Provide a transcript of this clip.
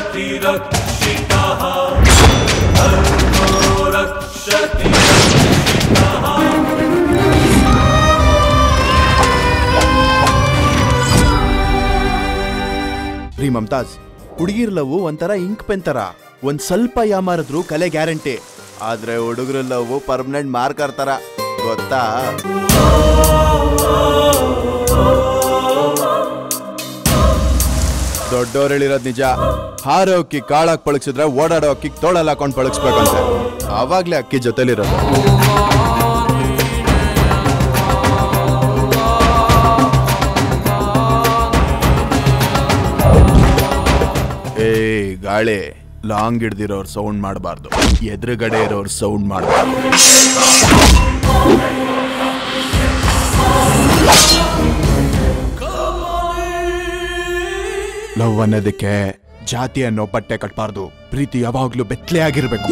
रक्षति रक्षितः धर्मो रक्षति रक्षितः। ರೀ ಮಮತಾಜ್, ಹುಡುಗಿರ್ ಲವ್ ಒಂಥರ ಇಂಕ್ ಪೆನ್ ತರ, ಒಂದ್ ಸ್ವಲ್ಪ ಯಾಮಾರಿದ್ರು ಕಲೆ ಗ್ಯಾರಂಟಿ. ಆದ್ರೆ ಹುಡುಗರು ಲವ್ ಪರ್ಮನೆಂಟ್ ಮಾರ್ಕರ್ ತರ, ಗೊತ್ತಾ? ದೊಡ್ಡೋರ್ ಹೇಳಿರೋದ್ ನಿಜ. ಹಾರೋ ಅಕ್ಕಿ ಕಾಳಾಕ್ ಪಳಗ್ಸಿದ್ರೆ ಓಡಾಡೋ ಅಕ್ಕಿ ತೋಳಲ್ಲಿ ಹಾಕೊಂಡ್ ಪಳಗ್ಸ್ಬೇಕಂತೆ, ಅವಾಗ್ಲೇ ಅಕ್ಕಿ ಜೊತೆಲಿರೋದು. ಏ ಗಾಳಿ, ಲಾಂಗ್ ಹಿಡ್ದಿರೋರು ಸೌಂಡ್ ಮಾಡಬಾರ್ದು, ಎದುರುಗಡೆ ಇರೋರು ಸೌಂಡ್ ಮಾಡಬಾರ್ದು. ಲವ್ ಅನ್ನೋದಕ್ಕೆ ಜಾತಿ ಅನ್ನೋ ಪಟ್ಟೆ ಕಟ್ಬಾರ್ದು. ಪ್ರೀತಿ ಯಾವಾಗ್ಲೂ ಬೆತ್ತಲೆ ಆಗಿರ್ಬೇಕು.